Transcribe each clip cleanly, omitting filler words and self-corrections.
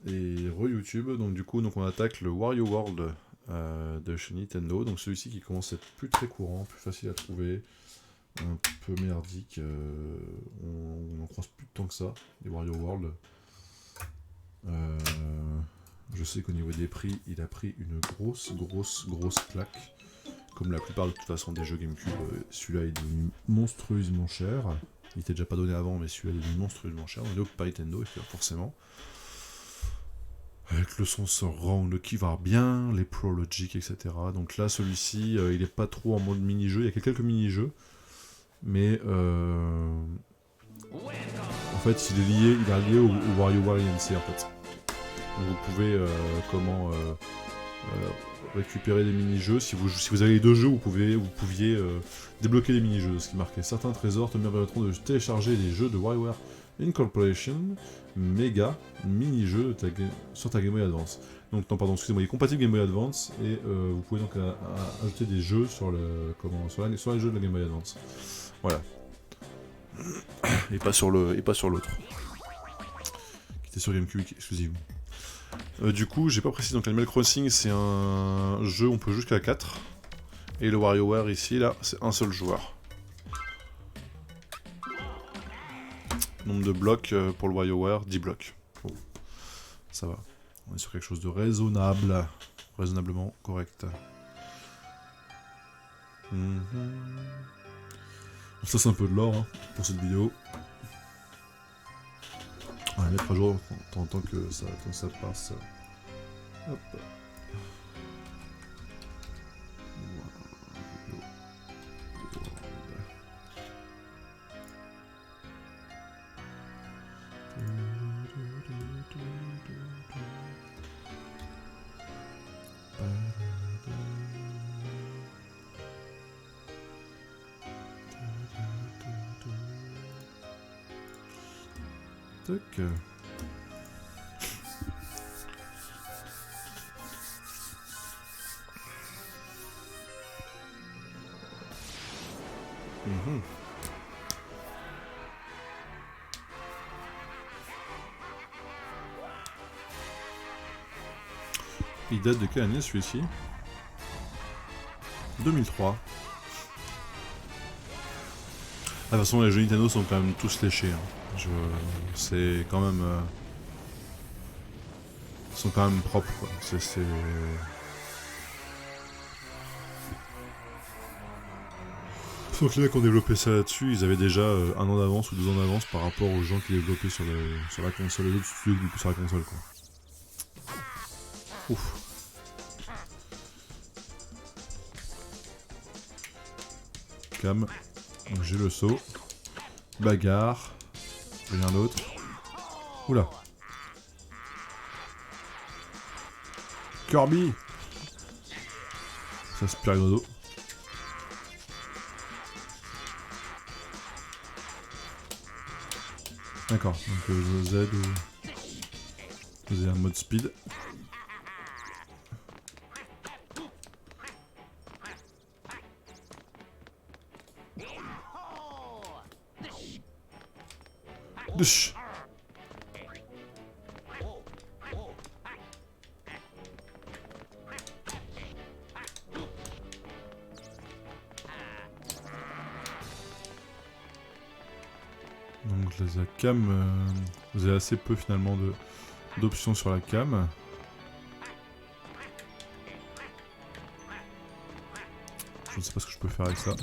Et re-YouTube, donc du coup on attaque le Wario World de chez Nintendo, donc celui-ci qui commence à être plus très courant, plus facile à trouver, un peu merdique, on en croise plus de temps que ça, les Wario World. Je sais qu'au niveau des prix, il a pris une grosse claque, comme la plupart de toute façon des jeux GameCube, celui-là est devenu monstrueusement cher. Il était déjà pas donné avant, mais celui-là est devenu monstrueusement cher, donc par Nintendo, forcément. Avec le son surround qui va bien, les Pro Logic, etc. Donc là, celui-ci, il est pas trop en mode mini-jeu. Il y a quelques mini-jeux, mais en fait, il est lié au WarioWare INC en fait. Donc vous pouvez récupérer des mini-jeux. Si vous avez les deux jeux, vous pouviez débloquer des mini-jeux. Ce qui marquait certains trésors te permettront de télécharger les jeux de WarioWare Incorporation méga mini-jeu sur ta Game Boy Advance. Donc, non, pardon, excusez-moi, il est compatible Game Boy Advance et vous pouvez donc ajouter des jeux sur les jeux de la Game Boy Advance. Voilà. Et pas sur l'autre. Qui était sur GameCube exclusivement. Du coup, j'ai pas précisé, donc Animal Crossing c'est un jeu, on peut jusqu'à 4. Et le WarioWare ici, là, c'est un seul joueur. Nombre de blocs pour le WarioWare, 10 blocs. Bon, ça va. On est sur quelque chose de raisonnable. Raisonnablement correct. Donc ça c'est un peu de l'or pour cette vidéo. On va mettre à jour tant que ça passe. Hop. Tac. Il date de quelle année celui-ci? 2003. De toute façon, les jeux Nintendo sont quand même tous léchés. C'est quand même. Ils sont quand même propres, quoi. Donc les mecs qui ont développé ça là-dessus, ils avaient déjà un an d'avance ou 2 ans d'avance par rapport aux gens qui développaient sur la console, les autres studios qui développaient sur la console, quoi. Ouf. Cam. Donc j'ai le saut. Bagarre. Rien d'autre. Oula. Kirby. Ça aspire le dos. D'accord, donc Z un mode speed. Dush. Donc la cam, vous avez assez peu finalement d'options sur la cam. Je ne sais pas ce que je peux faire avec ça.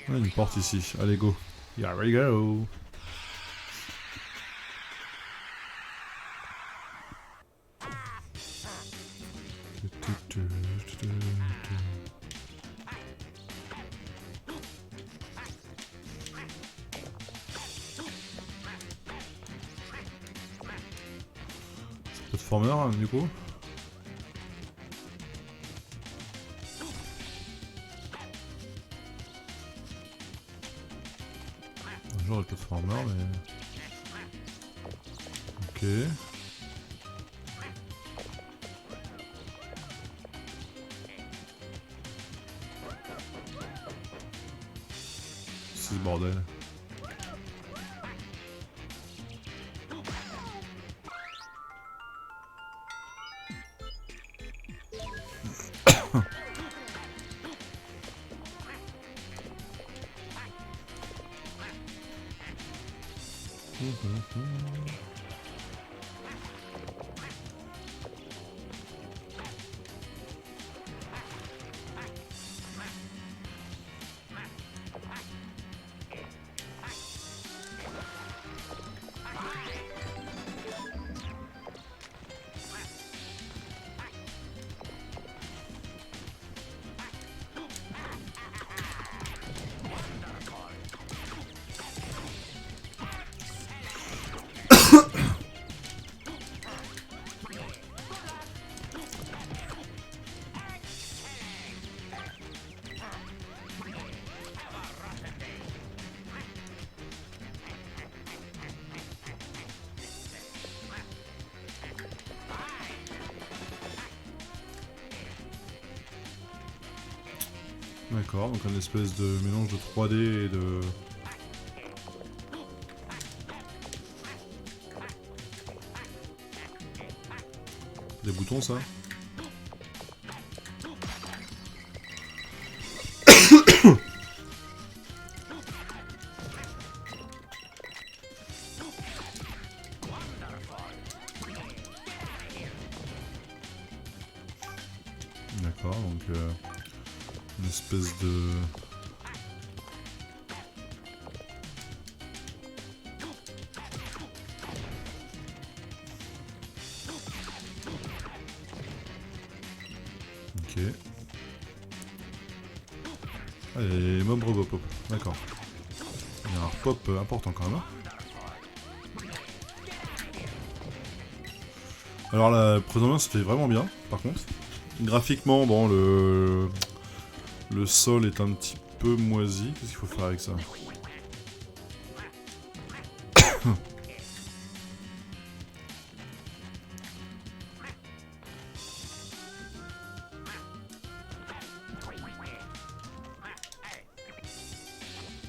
Ah, une porte ici. Allez, go. Here we go. C'est platformer, du coup. Genre de platformer, mais... Ok. C'est ce bordel. D'accord, donc un espèce de mélange de 3D et de... Des boutons, ça? D'accord, donc une espèce de... Ok. Ah, il y a les mobs Robopop, d'accord. Il y a un pop important quand même. Alors la présence se fait vraiment bien, par contre. Graphiquement, bon, le sol est un petit peu moisi. Qu'est-ce qu'il faut faire avec ça?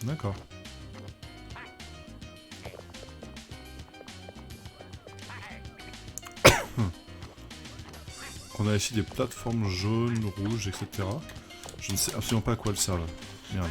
D'accord. On a ici des plateformes jaunes, rouges, etc. Je ne sais absolument pas à quoi elles servent. Merde.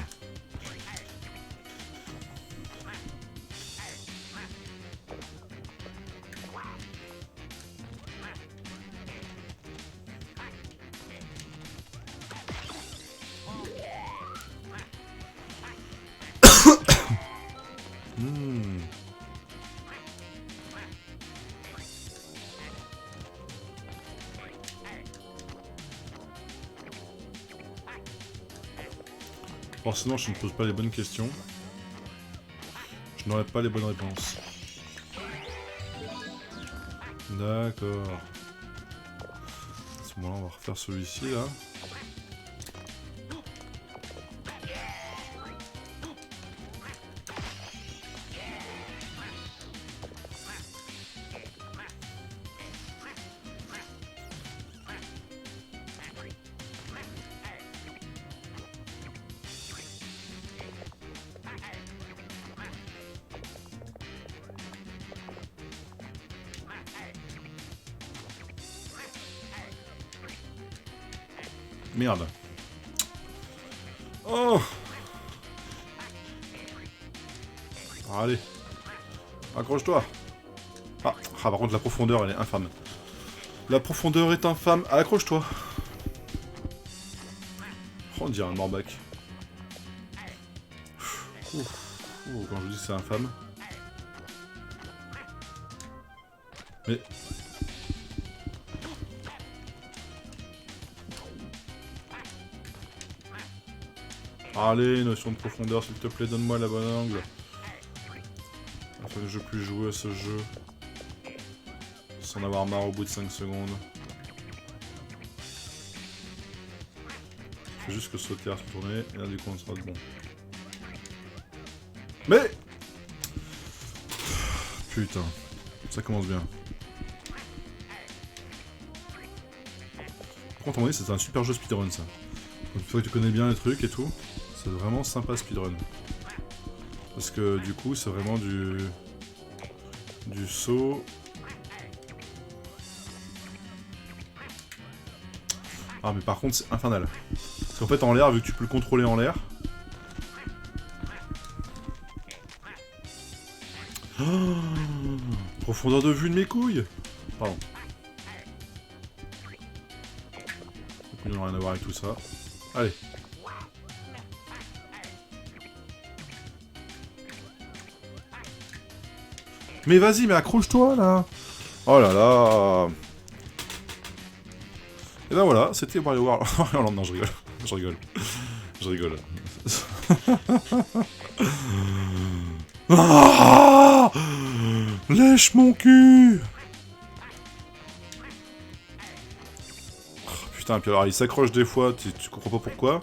Forcément, je ne pose pas les bonnes questions. Je n'aurai pas les bonnes réponses. D'accord. À ce moment-là, on va refaire celui-ci, là. Merde. Oh! Allez. Accroche-toi. Ah, par contre, la profondeur, elle est infâme. La profondeur est infâme. Accroche-toi. Oh, on dirait un Morbac. Quand je dis que c'est infâme. Mais... Allez, notion de profondeur, s'il te plaît, donne-moi la bonne angle. Afin que je puisse jouer à ce jeu. Sans avoir marre au bout de 5 secondes. Faut juste que sauter à se tourner, et là du coup on sera bon. Mais putain. Ça commence bien. Par contre, à mon avis, c'est un super jeu speedrun, ça. Une fois que tu connais bien les trucs et tout, c'est vraiment sympa speedrun. Parce que du coup, c'est vraiment du saut. Ah, mais par contre, c'est infernal. Parce qu'en fait, en l'air, vu que tu peux le contrôler en l'air. Oh, profondeur de vue de mes couilles. Pardon. Il n'y a rien à voir avec tout ça. Allez. Mais vas-y, mais accroche-toi, là. Oh là là. Et ben voilà, c'était Wario World. Non, je rigole. Je rigole. Je rigole. Ah, lèche mon cul. Oh, putain, puis alors il s'accroche des fois, tu comprends pas pourquoi.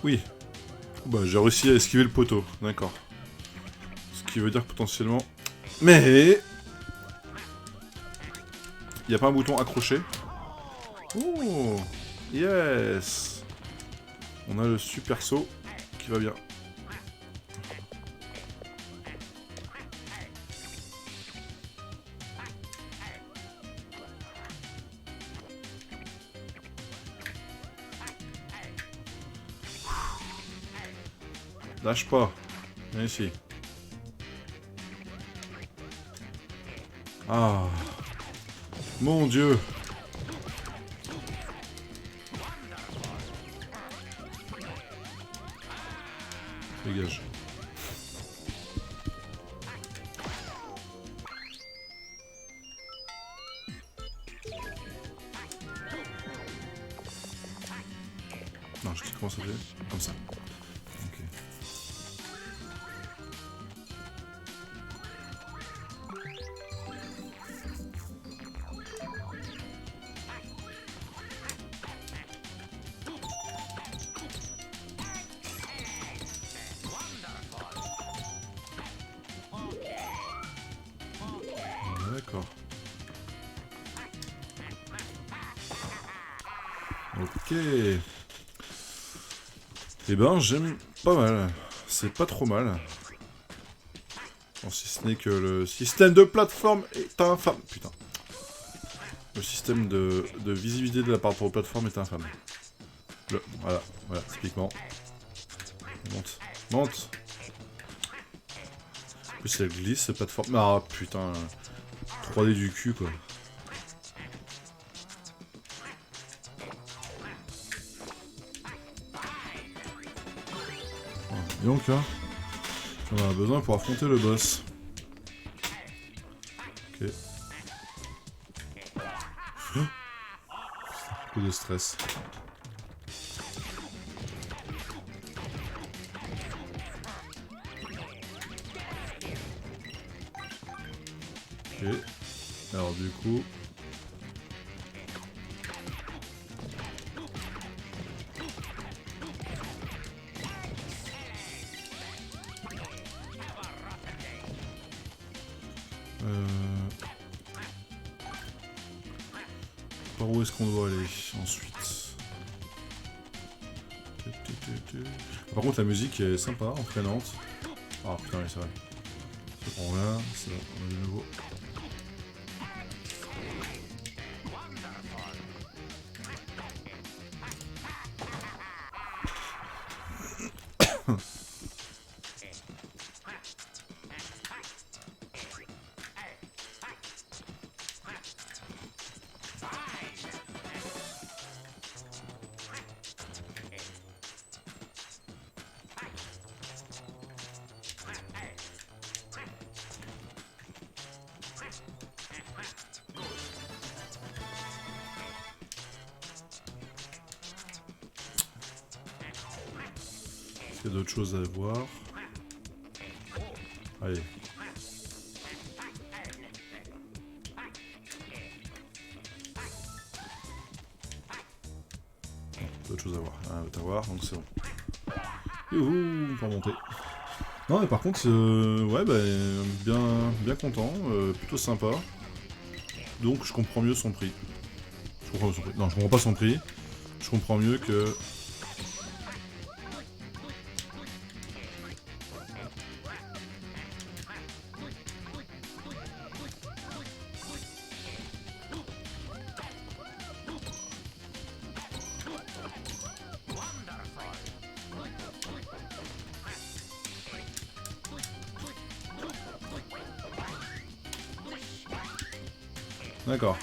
Oui. Bah j'ai réussi à esquiver le poteau, d'accord. Ce qui veut dire que potentiellement... Mais... Y a pas un bouton accroché? Oh, yes. On a le super saut qui va bien. Lâche pas. Viens ici. Ah. Mon Dieu. Dégage. Non, je sais comment ça fait. Comme ça. Ok. D'accord. Ok. Eh ben, j'aime pas mal. C'est pas trop mal. Bon, si ce n'est que le système de plateforme est infâme. Putain. Le système de visibilité de la part de la plateforme est infâme. Voilà, typiquement. Monte. Monte. En plus, elle glisse, cette plateforme. Ah, putain. 3D du cul, quoi. Et donc, là, on a besoin pour affronter le boss. Ok. Coup de stress. Ok. Alors, du coup... Par où est-ce qu'on doit aller ensuite? Par contre, la musique est sympa, entraînante. Ah putain, c'est vrai. C'est bon, là, c'est bon, on a de nouveau. Il y a d'autres choses à voir. Allez. D'autres choses à voir. Rien d'autre à voir, donc c'est bon. Youhou, on peut remonter. Non, mais par contre, ouais, bah, bien content, plutôt sympa. Donc, je comprends mieux son prix. Je comprends mieux son prix. Non, je comprends pas son prix. Je comprends mieux que... D'accord.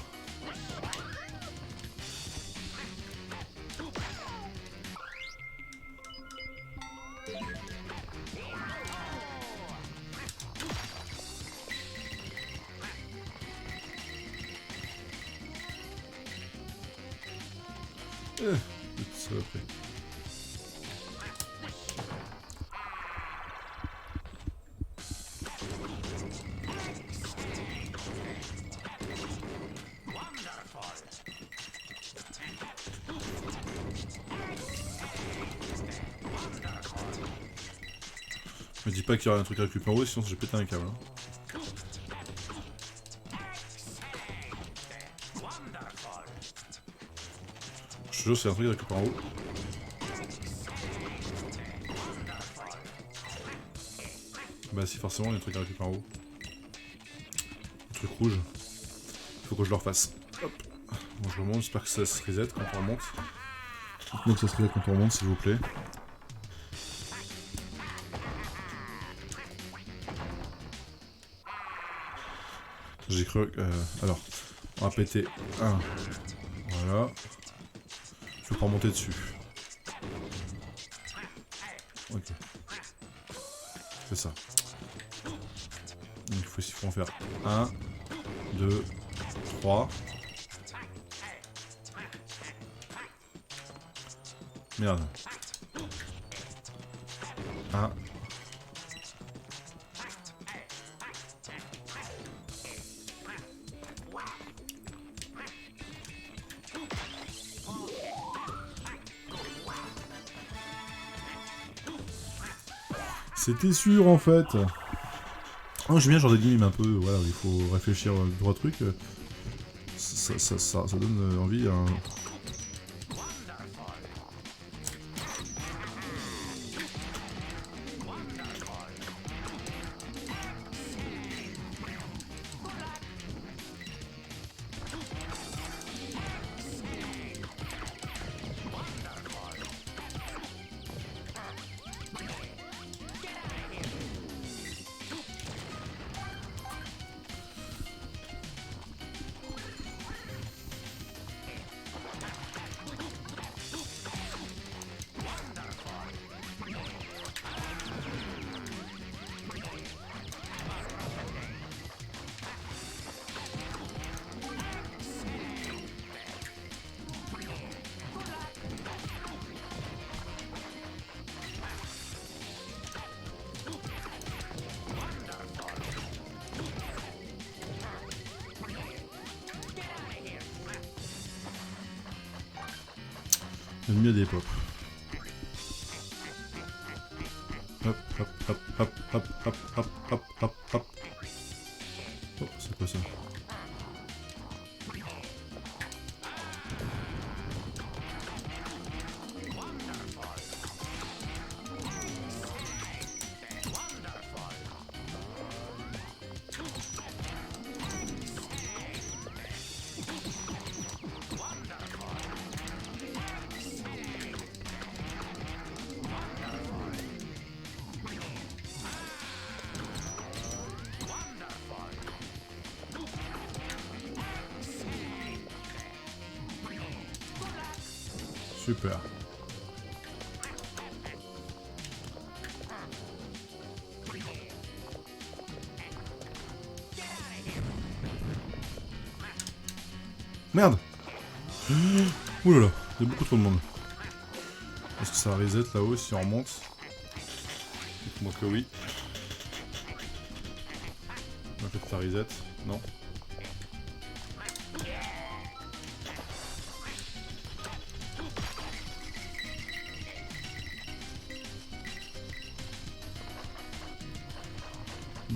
Saloperie. Me dis pas qu'il y aura un truc à récupérer en haut, sinon j'ai pété un câble. Hein. Je te jure, c'est un truc à récupérer en haut. Bah si, forcément, il y a un truc à récupérer en haut. Un truc rouge. Il faut que je le refasse. Hop. Bon, je remonte, j'espère que ça se reset quand on remonte. Dites-moi que ça se reset quand on remonte, s'il vous plaît. J'ai cru... alors, on va péter un. Voilà. Je vais pas remonter dessus. Ok. C'est ça. Donc il faut en faire 1, 2, 3. Merde. 1. C'était sûr en fait. Oh, j'aime bien genre des games un peu, voilà, il faut réfléchir droit truc. Ça donne envie à un... Le mieux des pop. Hop, hop, hop, hop, hop, hop, hop, hop, hop, hop. Oh, c'est quoi ça? Super. Merde. Ouh là là, il y a beaucoup trop de monde. Est-ce que ça reset là-haut si on remonte? Dites-moi que oui. En fait ça reset, non.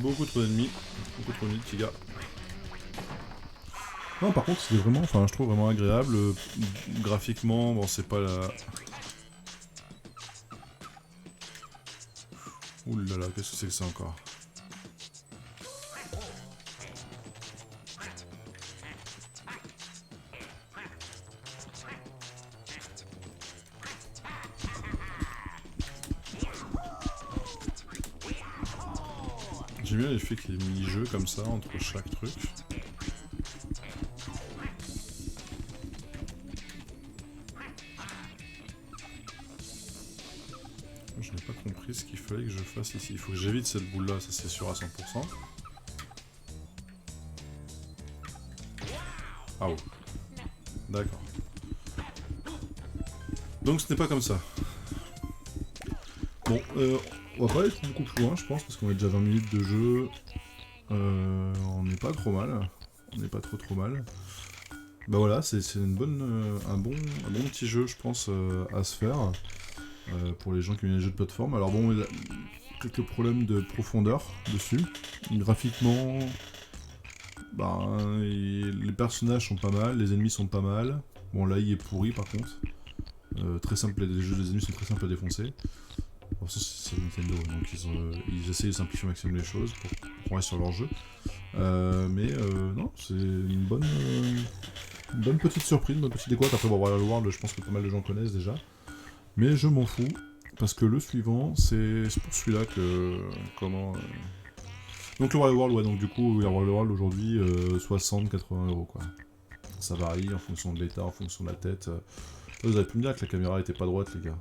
Beaucoup trop d'ennemis, petits gars. Non, par contre, c'est vraiment, enfin, je trouve vraiment agréable. Graphiquement, bon, c'est pas la... Ouh là là, qu'est-ce que c'est que ça encore? J'aime bien l'effet qu'il y ait des mini-jeux comme ça entre chaque truc. Je n'ai pas compris ce qu'il fallait que je fasse ici. Il faut que j'évite cette boule là, ça c'est sûr à 100%. Ah ouais. D'accord. Donc ce n'est pas comme ça. Bon, on va pas être beaucoup plus loin je pense, parce qu'on a déjà 20 minutes de jeu. On n'est pas trop mal. On n'est pas trop mal. Bah voilà, c'est une bonne, un bon petit jeu je pense à se faire. Pour les gens qui aiment les jeux de plateforme. Alors bon, il y a quelques problèmes de profondeur dessus. Graphiquement, bah, les personnages sont pas mal, les ennemis sont pas mal. Bon, là, il est pourri par contre. Très simple, les ennemis sont très simples à défoncer. Bon, ça, c'est Nintendo, donc ils essayent de simplifier au maximum les choses pour qu'on reste sur leur jeu. Non, c'est une bonne petite surprise, une bonne petite découverte. Après, bon, Royal World, je pense que pas mal de gens connaissent déjà. Mais je m'en fous, parce que le suivant, c'est pour celui-là que... Donc le Royal World, ouais, donc du coup, le Royal World aujourd'hui, 60-80 € quoi. Ça varie en fonction de l'état, en fonction de la tête. Vous avez pu me dire que la caméra était pas droite, les gars.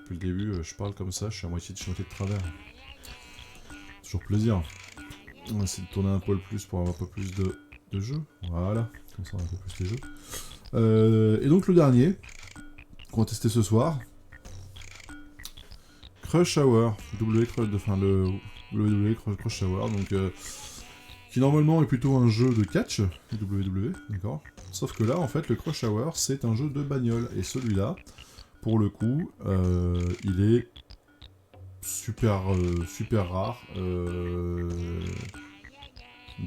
Depuis le début, je parle comme ça, je suis à moitié de travers. Toujours plaisir. On va essayer de tourner un poil plus pour avoir un peu plus de jeux. Voilà, comme ça on a un peu plus les jeux. Et donc le dernier... qu'on va tester ce soir. Crush Hour, le Crush Hour, donc qui normalement est plutôt un jeu de catch, WWE, d'accord. Sauf que là, en fait, le Crush Hour, c'est un jeu de bagnole, et celui-là, pour le coup, il est super rare, de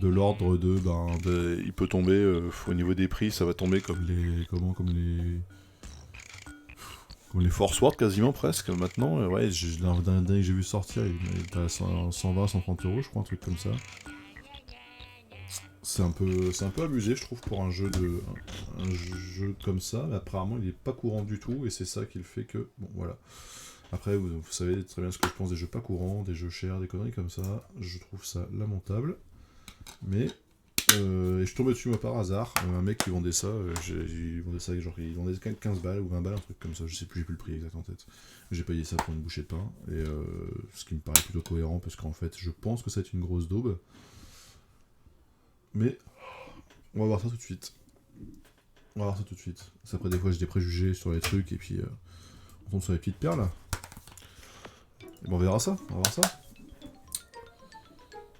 l'ordre de, il peut tomber au niveau des prix, ça va tomber comme les Force Word quasiment presque maintenant. Ouais, l'un des derniers que j'ai vu sortir, il était à 120-130 € je crois, un truc comme ça. C'est un peu abusé je trouve pour un jeu comme ça, mais apparemment il est pas courant du tout et c'est ça qui le fait que... Bon voilà. Après vous savez très bien ce que je pense des jeux pas courants, des jeux chers, des conneries comme ça, je trouve ça lamentable. Mais... et je tombais dessus moi par hasard, un mec qui vendait ça, genre il vendait 15 balles ou 20 balles, un truc comme ça, je sais plus, j'ai plus le prix exact en tête. J'ai payé ça pour une bouchée de pain, et ce qui me paraît plutôt cohérent, parce qu'en fait je pense que c'est une grosse daube. Mais on va voir ça tout de suite. Après des fois j'ai des préjugés sur les trucs, et puis on tombe sur les petites perles. Et bon, on verra ça.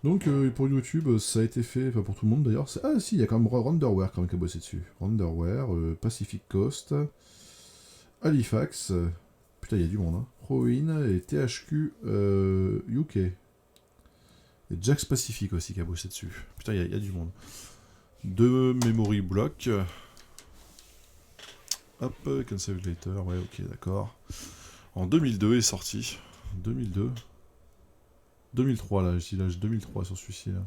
Donc pour YouTube, ça a été fait, enfin pour tout le monde d'ailleurs. Ah si, il y a quand même Renderware quand même qui a bossé dessus. Renderware, Pacific Coast, Halifax, putain il y a du monde, hein. Proin et THQ UK. Et Jax Pacific aussi qui a bossé dessus. Putain il y a du monde. 2 memory blocks. Hop, can save later, ouais ok d'accord. En 2002 est sorti. 2003 là, je dis là, 2003 sur celui-ci là.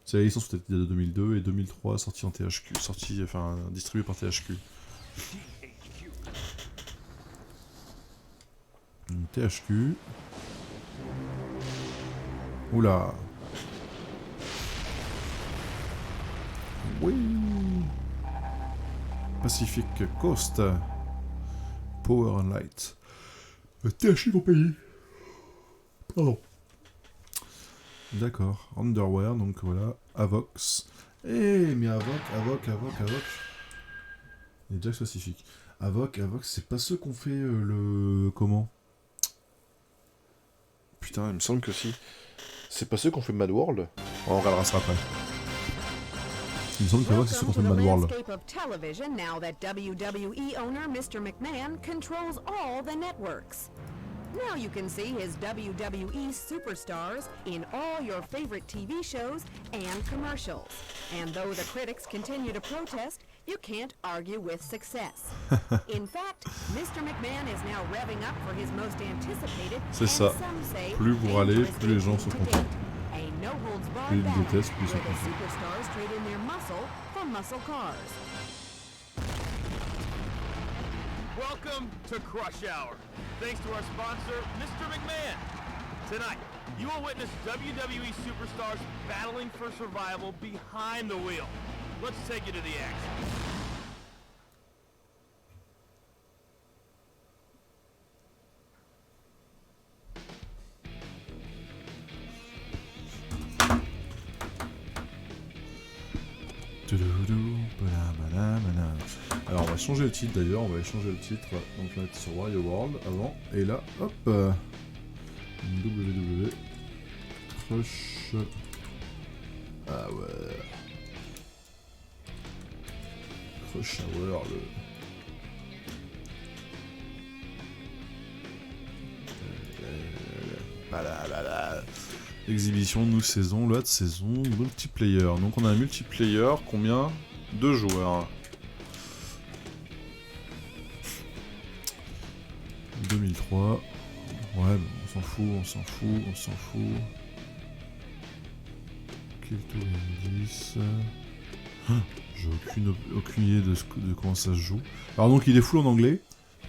C'est la licence peut-être de 2002 et 2003 sorti en THQ, distribué par THQ. THQ. Oula. Oui. Pacific Coast. Power and Light. THQ vont payer. Pardon. D'accord, Underwear, donc voilà, Avox. Mais Avoc. Et Jax Pacific. Avoc, c'est pas ceux qu'on fait le... Comment? Putain, il me semble que si. C'est pas ceux qu'on fait Mad World? On regardera ça après. Il me semble qu'Avoc, c'est ceux qu'on fait Mad World. Now you can see his WWE superstars in all your favorite TV shows and commercials. And though the critics continue to protest, you can't argue with success. In fact, Mr. McMahon is now revving up for his most anticipated, C'est ça. Plus vous râlez, plus les gens sont contents. Plus ils détestent, plus ils sont contents. Superstars trade in their muscle for muscle cars. Welcome to Crush Hour. Thanks to our sponsor, Mr. McMahon. Tonight, you will witness WWE superstars battling for survival behind the wheel. Let's take you to the action. Alors on va changer le titre d'ailleurs, on va changer le titre, donc on va être sur Wario World avant, et là, hop, WWE Crush, ah ouais, Crush Hour, exhibition, nous saison, l'autre saison, multiplayer. Donc on a un multiplayer, combien? 2 joueurs. 2003. Ouais, on s'en fout, on s'en fout, on s'en fout. Kill to win 10. J'ai aucune idée de comment ça se joue. Alors donc il est full en anglais,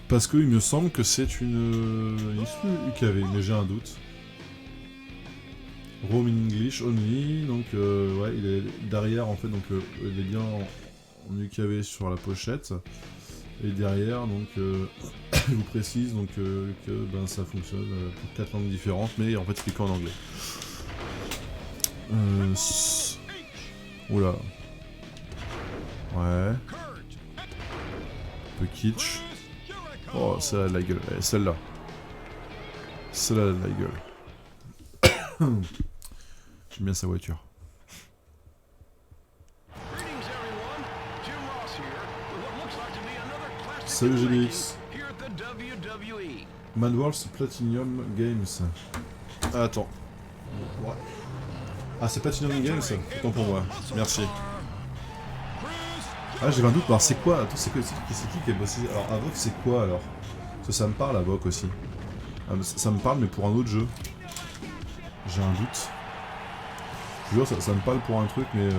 parce qu'il me semble que c'est une UKV, mais j'ai un doute. Rome in English only, donc ouais, il est derrière en fait, donc il est bien en UKV sur la pochette, et derrière, donc je vous précise donc que ben, ça fonctionne pour 4 langues différentes, mais en fait c'est qu'en anglais. Oula. Ouais. Un peu kitsch. Oh, celle-là a de la gueule, celle-là. Celle-là a de la gueule. J'aime bien sa voiture. Salut GDX. Mad World Platinum Games. Ah, attends. Ouais. Ah, c'est Platinum Games? Autant pour moi. Merci. Ah, j'avais un doute. Alors, c'est quoi? Attends, c'est qui a bossé? Alors, Avoc, c'est quoi alors? Parce que ça me parle, Avoc aussi. Ah, ça me parle, mais pour un autre jeu. J'ai un doute. Je jure, ça me parle pour un truc, mais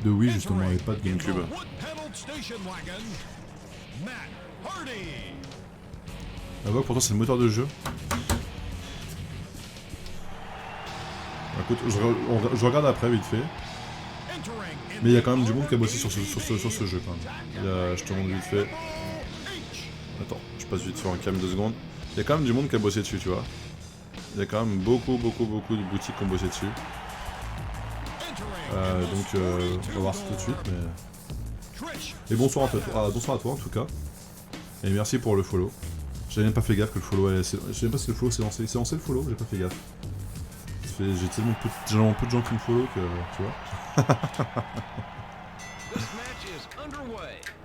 de Wii justement, et pas de GameCube. Ah bah, pourtant c'est le moteur de jeu. Écoute, je regarde après vite fait. Mais il y a quand même du monde qui a bossé sur ce jeu quand même. Je te montre vite fait. Attends, je passe vite sur un cam 2 secondes. Il y a quand même du monde qui a bossé dessus, tu vois. Il y a quand même beaucoup de boutiques qui ont bossé dessus. Donc on va voir ça tout de suite. Mais... Et bonsoir à toi en tout cas. Et merci pour le follow. J'avais même pas fait gaffe que le follow allait... Je sais même pas si le follow s'est lancé. Il s'est lancé le follow, j'ai pas fait gaffe. J'ai tellement peu de gens qui me follow que... Tu vois.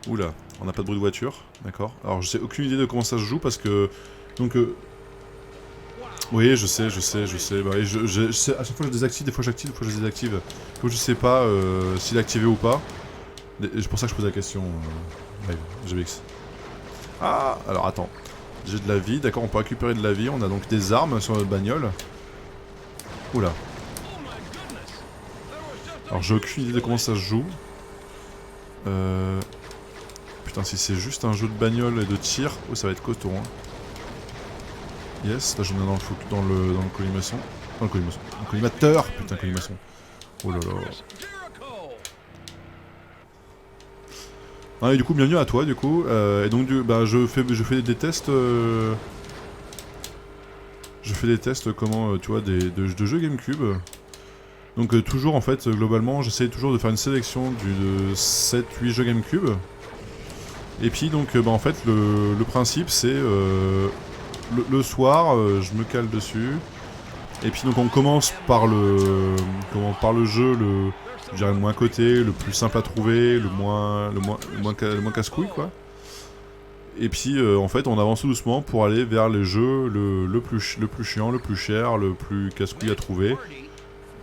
Oula, on n'a pas de bruit de voiture. D'accord. Alors je sais aucune idée de comment ça se joue parce que... Donc... Oui, je sais. Bah, oui, je sais, à chaque fois je désactive, des fois j'active, des fois je désactive. Donc je sais pas s'il est activé ou pas. C'est pour ça que je pose la question. GBX. Ah, alors attends. J'ai de la vie, d'accord, on peut récupérer de la vie. On a donc des armes sur notre bagnole. Oula. Alors j'ai aucune idée de comment ça se joue. Putain, si c'est juste un jeu de bagnole et de tir, oh, ça va être costaud, hein. Yes, là j'en ai dans le colimaçon. Dans le colimaçon. Le collimateur. Putain, colimaçon. Oh là là. Ah, et du coup, bienvenue à toi, du coup. Et donc, je fais des tests. Je fais des tests, comment, tu vois, de jeux GameCube. Donc, toujours, en fait, globalement, j'essaie toujours de faire une sélection de 7-8 jeux GameCube. Et puis, donc, en fait, le principe, c'est... Le soir, je me cale dessus. Et puis donc on commence par le jeu je dirais le moins coté, le moins coté, le plus simple à trouver, le moins casse-couille quoi. Et puis en fait on avance tout doucement pour aller vers les jeux le plus chiant, le plus cher, le plus casse-couille à trouver.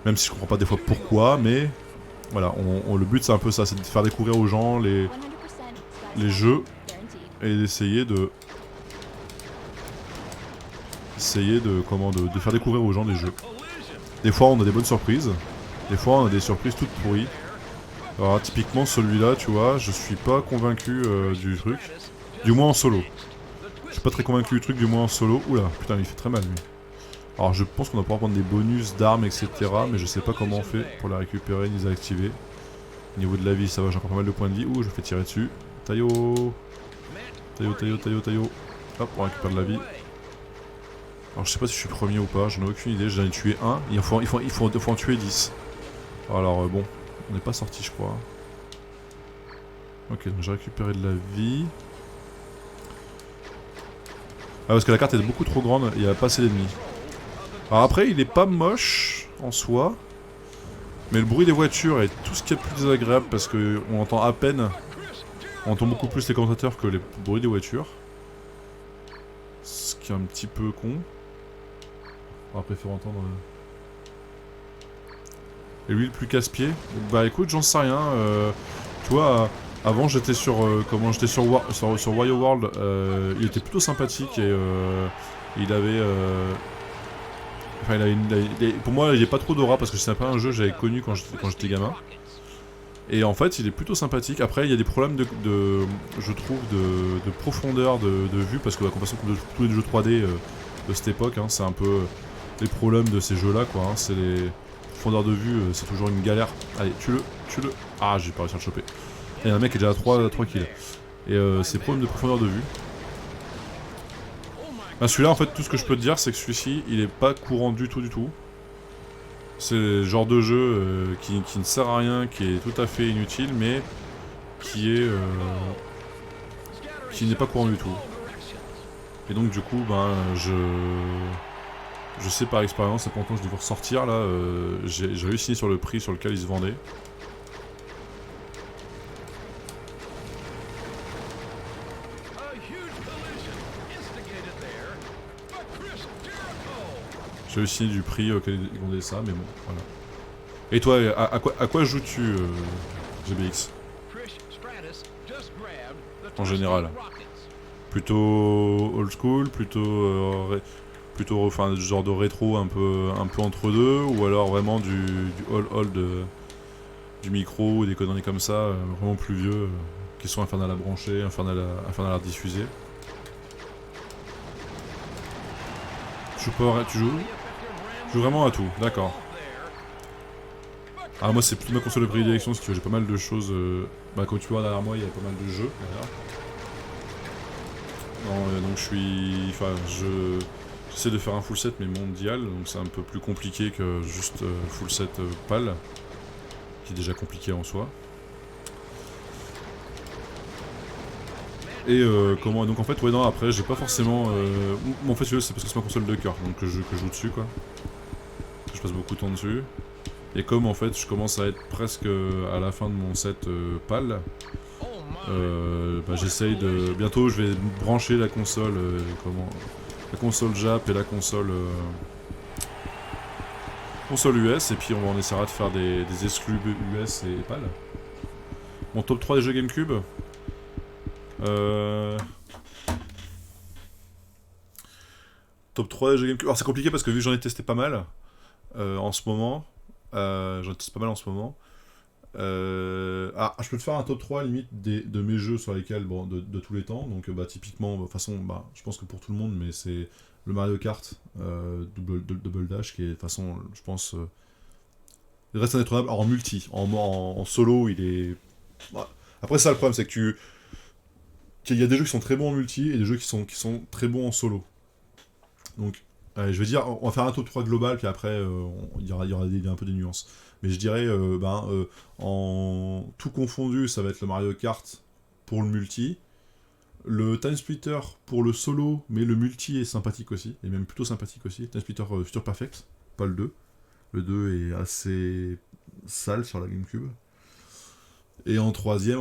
Même si je comprends pas des fois pourquoi, mais voilà, le but c'est un peu ça, c'est de faire découvrir aux gens les jeux et d'essayer de faire découvrir aux gens les jeux. Des fois on a des bonnes surprises, des fois on a des surprises toutes pourries. Alors typiquement celui-là, tu vois, je suis pas convaincu du truc, du moins en solo. Je suis pas très convaincu du truc, du moins en solo. Oula, putain, il fait très mal lui. Alors je pense qu'on va pouvoir prendre des bonus d'armes, etc. Mais je sais pas comment on fait pour la récupérer ni les activer. Au niveau de la vie, ça va, j'ai encore pas mal de points de vie. Ouh, je me fais tirer dessus. Taillot. Taillot. Hop, on récupère de la vie. Alors je sais pas si je suis premier ou pas, j'en ai aucune idée. J'en ai tué un, il faut en tuer 10. Alors bon, on n'est pas sorti je crois. Ok, donc j'ai récupéré de la vie. Ah parce que la carte est beaucoup trop grande, il n'y a pas assez d'ennemis. Alors après il est pas moche en soi. Mais le bruit des voitures est tout ce qui est plus désagréable parce que on entend à peine. On entend beaucoup plus les commentateurs que les bruits des voitures. Ce qui est un petit peu con. Après faire entendre... Et lui le plus casse-pied. Bah écoute, j'en sais rien. Tu vois, avant j'étais sur sur WarioWorld, il était plutôt sympathique et il avait enfin pour moi il est pas trop d'aura parce que c'est pas un jeu que j'avais connu quand j'étais gamin. Et en fait il est plutôt sympathique. Après il y a des problèmes je trouve de profondeur de vue parce que la comparaison de tous les jeux 3D de cette époque, hein, c'est un peu les problèmes de ces jeux là quoi, hein, c'est les profondeurs de vue, c'est toujours une galère. Allez, tue-le. Ah, j'ai pas réussi à le choper. Et il y a un mec qui est déjà à 3 kills. Et ces problèmes de profondeur de vue. Bah, celui-là, en fait, tout ce que je peux te dire, c'est que celui-ci, il est pas courant du tout. C'est le genre de jeu qui ne sert à rien, qui est tout à fait inutile, mais qui n'est pas courant du tout. Et donc, du coup, ben, je sais par expérience, c'est pour longtemps que je devais ressortir, là, j'ai réussi sur le prix sur lequel il se vendait. J'ai halluciné du prix auquel ils vendaient ça, mais bon, voilà. Et toi, à quoi joues-tu, GBX? En général. Plutôt old school, plutôt enfin, genre de rétro un peu entre deux, ou alors vraiment du old du micro, ou des conneries comme ça, vraiment plus vieux, qui sont infernales à brancher, infernales à diffuser. Tu joues vraiment à tout, d'accord. Ah moi c'est plutôt ma console de prédilection si tu veux, j'ai pas mal de choses, bah comme tu vois derrière moi il y a pas mal de jeux, d'ailleurs. Donc j'essaie de faire un full set mais mondial, donc c'est un peu plus compliqué que juste full set PAL, qui est déjà compliqué en soi. Et donc en fait ouais non après j'ai pas forcément en fait c'est parce que c'est ma console de cœur donc que je joue dessus quoi. Je passe beaucoup de temps dessus. Et comme en fait je commence à être presque à la fin de mon set PAL, bah, j'essaye de... Bientôt je vais brancher la console la console Jap et la console US et puis on essaiera de faire des exclus US et PAL. Mon top 3 des jeux GameCube. Top 3 des jeux GameCube. Alors c'est compliqué parce que vu que j'en ai testé pas mal en ce moment. J'en teste pas mal en ce moment. Je peux te faire un top 3 limite de mes jeux sur lesquels, bon, de tous les temps. Donc bah typiquement, de toute façon, bah, je pense que pour tout le monde, mais c'est le Mario Kart Double Dash qui est de toute façon, je pense, il reste indétrônable. Alors, en multi, en solo, il est... Ouais. Après ça, le problème, c'est que il y a des jeux qui sont très bons en multi et des jeux qui sont très bons en solo. Donc je vais dire, on va faire un top 3 global, puis après, il y aura un peu des nuances. Mais je dirais, en tout confondu, ça va être le Mario Kart pour le multi. Le Time Splitter pour le solo, mais le multi est sympathique aussi, et même plutôt sympathique aussi. Time Splitter Future Perfect, pas le 2. Le 2 est assez sale sur la GameCube. Et en troisième...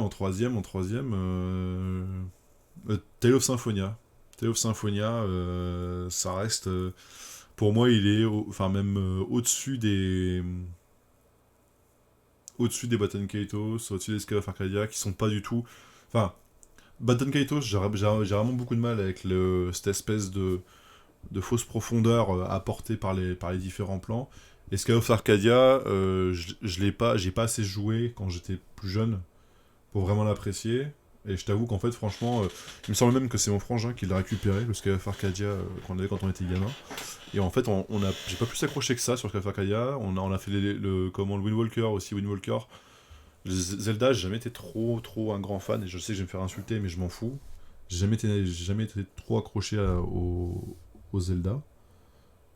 Tale of Symphonia. Tale of Symphonia, ça reste... pour moi, il est même au-dessus des... au-dessus des Baton Kaitos, au-dessus des Skies of Arcadia, qui sont pas du tout... Enfin, Baton Kaitos, j'ai vraiment beaucoup de mal avec cette espèce de fausse profondeur apportée par les différents plans. Et Skies of Arcadia, j'ai pas assez joué quand j'étais plus jeune pour vraiment l'apprécier. Et je t'avoue qu'en fait, franchement, il me semble même que c'est mon frangin qui l'a récupéré, le Skies of Arcadia qu'on avait quand on était gamin. Et en fait, j'ai pas plus accroché que ça sur Skies of Arcadia. On a fait le Wind Walker aussi, Wind Walker. Zelda, j'ai jamais été trop un grand fan, et je sais que je vais me faire insulter, mais je m'en fous. J'ai jamais été trop accroché au Zelda.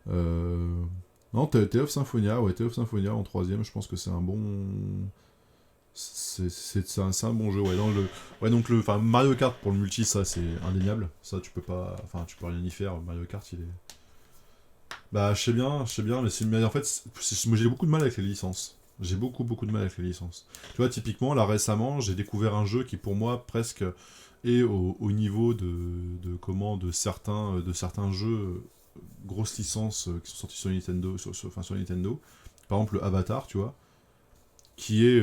Non, Tale of Symphonia, Tale of Symphonia en 3ème, je pense que c'est un bon... C'est un bon jeu, donc Mario Kart pour le multi, ça c'est indéniable. Ça tu peux rien y faire, Mario Kart il est... Bah je sais bien, mais en fait, moi j'ai beaucoup de mal avec les licences. J'ai beaucoup de mal avec les licences. Tu vois, typiquement, là récemment, j'ai découvert un jeu qui pour moi presque est au niveau de certains jeux grosses licences qui sont sortis sur Nintendo, sur Nintendo. Par exemple, le Avatar, tu vois, qui est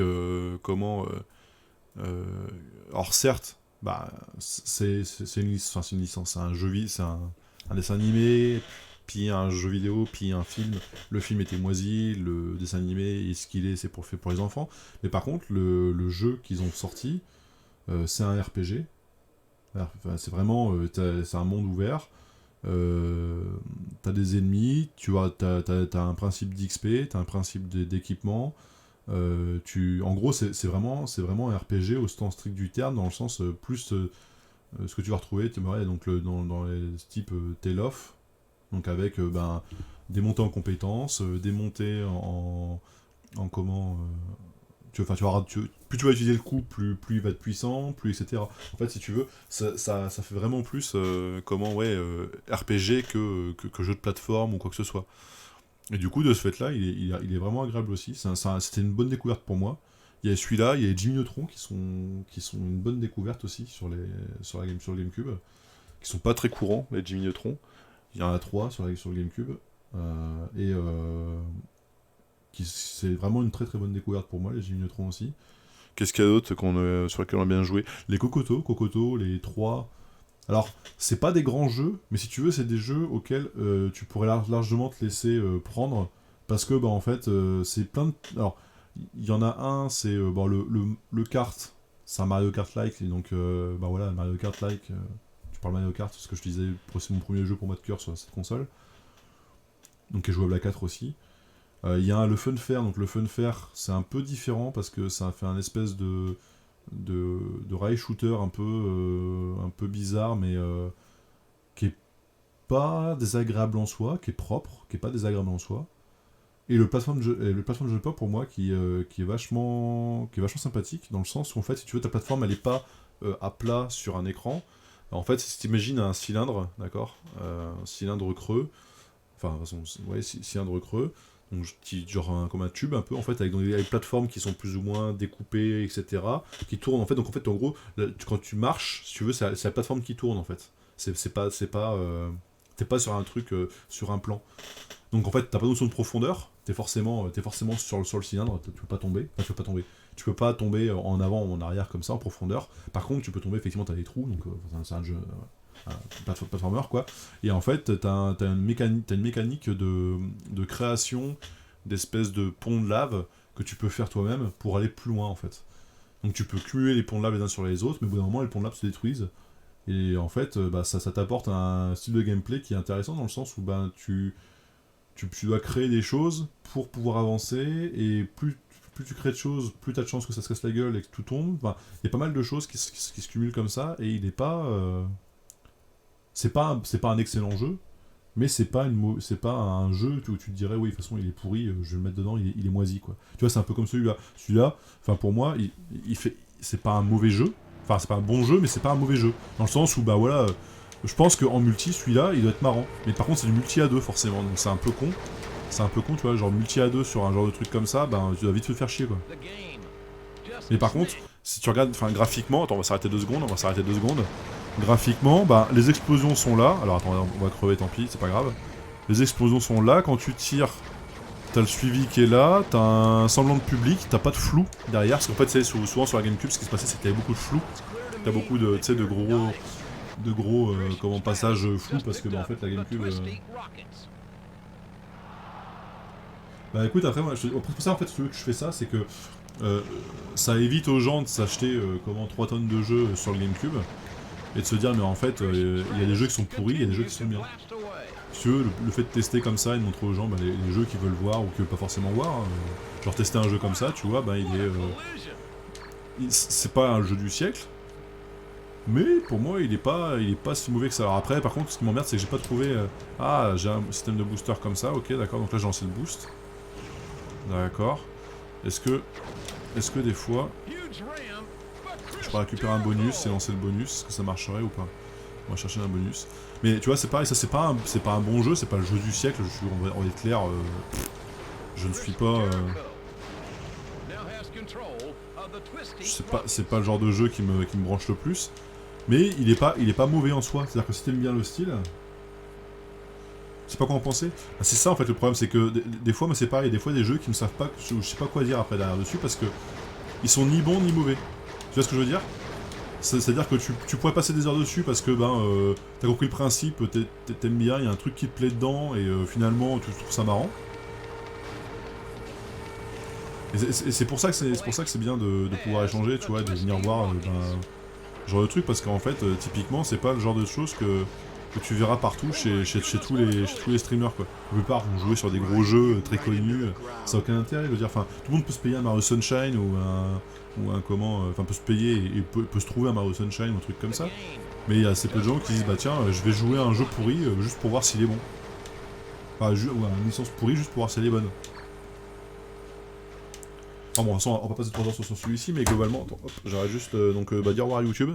alors certes, bah c'est une licence, c'est un jeu, c'est un dessin animé, puis un jeu vidéo, puis un film. Le film était moisi, le dessin animé est ce qu'il est, c'est fait pour les enfants. Mais par contre, le jeu qu'ils ont sorti, c'est un RPG. Enfin, c'est vraiment, c'est un monde ouvert. T'as des ennemis, t'as un principe d'XP, t'as un principe d'équipement. En gros, c'est vraiment un RPG au sens strict du terme, dans le sens plus ce que tu vas retrouver donc dans les types Tale of, donc avec des montées en compétences, des montées en comment plus tu vas utiliser le coup, plus il va être puissant, plus etc. En fait, si tu veux, ça fait vraiment plus RPG que jeu de plateforme ou quoi que ce soit. Et du coup, de ce fait-là, il est vraiment agréable aussi. C'était une bonne découverte pour moi. Il y a celui-là, il y a les Jimmy Neutron qui sont une bonne découverte aussi sur le GameCube, qui sont pas très courants, les Jimmy Neutron. Il y en a 3 sur le GameCube. C'est vraiment une très très bonne découverte pour moi, les Jimmy Neutron aussi. Qu'est-ce qu'il y a d'autre sur lesquels on a bien joué? Les Kokoto, les 3... Alors, c'est pas des grands jeux, mais si tu veux, c'est des jeux auxquels tu pourrais largement te laisser prendre, parce que, en fait, c'est plein de... Alors, il y en a un, c'est le kart, c'est un Mario Kart-like, et donc, Mario Kart-like, tu parles Mario Kart, ce que je te disais, c'est mon premier jeu pour moi de cœur sur cette console, donc qui est jouable à 4 aussi. Il y a le Fun Fair, donc le Fun Fair, c'est un peu différent, parce que ça fait un espèce de rail shooter un peu bizarre, mais qui est pas désagréable en soi, qui est propre, qui est pas désagréable en soi. Et le platform jumper pour moi qui est vachement sympathique, dans le sens où en fait, si tu veux, ta plateforme elle est pas à plat sur un écran. En fait, si tu imagines un cylindre, d'accord, un cylindre creux, enfin de toute façon, cylindre creux. Donc, comme un tube un peu, en fait, avec des plateformes qui sont plus ou moins découpées, etc., qui tournent en fait. Donc en fait, en gros, quand tu marches, si tu veux, c'est la plateforme qui tourne en fait. T'es pas sur un truc, sur un plan. Donc en fait, t'as pas de notion de profondeur. T'es forcément sur le cylindre. Tu peux pas tomber. Tu peux pas tomber en avant ou en arrière comme ça en profondeur. Par contre, tu peux tomber. Effectivement, t'as des trous. Donc c'est un jeu. Platformer quoi, et en fait t'as une mécanique de création d'espèces de ponts de lave que tu peux faire toi-même pour aller plus loin en fait. Donc tu peux cumuler les ponts de lave les uns sur les autres, mais au bout d'un moment les ponts de lave se détruisent, et en fait ça t'apporte un style de gameplay qui est intéressant dans le sens où tu dois créer des choses pour pouvoir avancer, et plus tu crées de choses, plus t'as de chances que ça se casse la gueule et que tout tombe. Il y a pas mal de choses qui se cumulent comme ça, et il est pas... C'est pas un excellent jeu, mais c'est pas un jeu où tu te dirais oui de toute façon il est pourri, je vais le mettre dedans, il est moisi quoi. Tu vois, c'est un peu comme celui-là, enfin pour moi c'est pas un mauvais jeu, enfin c'est pas un bon jeu, mais c'est pas un mauvais jeu, dans le sens où je pense qu'en multi celui-là il doit être marrant, mais par contre c'est du multi à 2 forcément, donc c'est un peu con, tu vois, genre multi à 2 sur un genre de truc comme ça, tu dois vite te faire chier quoi. Mais par contre, si tu regardes graphiquement, attends, on va s'arrêter 2 secondes, graphiquement, bah, les explosions sont là. Alors attendez, on va crever, tant pis, c'est pas grave. Les explosions sont là, quand tu tires, t'as le suivi qui est là, t'as un semblant de public, t'as pas de flou derrière, parce qu'en fait, c'est souvent sur la GameCube, ce qui se passait, c'est qu'il y avait beaucoup de flou. T'as beaucoup de, tu sais, de gros comment, passages flous, parce que, bah, en fait, la GameCube... Bah écoute, après, moi, pour ça, en fait, ce que je fais ça, c'est que ça évite aux gens de s'acheter, 3 tonnes de jeux sur le GameCube, et de se dire, mais en fait, il y a des jeux qui sont pourris, il y a des jeux qui sont bien. Si tu veux, le fait de tester comme ça et de montrer aux gens bah, les jeux qu'ils veulent voir ou qu'ils veulent pas forcément voir, hein, genre tester un jeu comme ça, tu vois, bah il est... c'est pas un jeu du siècle, mais pour moi il est pas si mauvais que ça. Alors après, par contre, ce qui m'emmerde, c'est que j'ai pas trouvé... ah, j'ai un système de booster comme ça, ok, d'accord, donc là j'ai lancé le boost. D'accord. Est-ce que des fois, je pourrais récupérer un bonus et lancer le bonus, est-ce que ça marcherait ou pas? On va chercher un bonus. Mais tu vois, c'est pareil, ça c'est pas un bon jeu, c'est pas le jeu du siècle, on va être clair, je ne suis pas... c'est pas le genre de jeu qui me branche le plus. Mais il est pas mauvais en soi, c'est-à-dire que si t'aimes bien le style... Je sais pas quoi en penser. Bah, c'est ça en fait le problème, c'est que des fois, moi c'est pareil, des fois des jeux qui ne savent pas, je sais pas quoi dire après derrière dessus, parce que ils sont ni bons ni mauvais. Tu vois ce que je veux dire? C'est-à-dire que tu pourrais passer des heures dessus parce que t'as compris le principe, t'aimes bien, il y a un truc qui te plaît dedans et finalement tu trouves ça marrant. Et c'est pour ça que c'est bien de pouvoir échanger, tu vois, de venir voir ce genre de truc, parce qu'en fait typiquement c'est pas le genre de choses que tu verras partout chez tous les streamers quoi. La plupart vont jouer sur des gros jeux très connus, ça n'a aucun intérêt, je veux dire, enfin tout le monde peut se payer un Mario Sunshine ou un comment, enfin peut se payer et peut se trouver un Mario Sunshine ou un truc comme ça. Mais il y a assez peu de gens qui disent bah tiens je vais jouer à un jeu pourri juste pour voir s'il est bon. Enfin ou à une licence pourrie juste pour voir si elle est bonne. Enfin bon, de toute façon, on va pas passer 3 heures sur celui-ci, mais globalement, attends, hop, j'arrête juste dire au revoir à YouTube,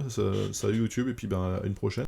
salut YouTube, et puis à une prochaine.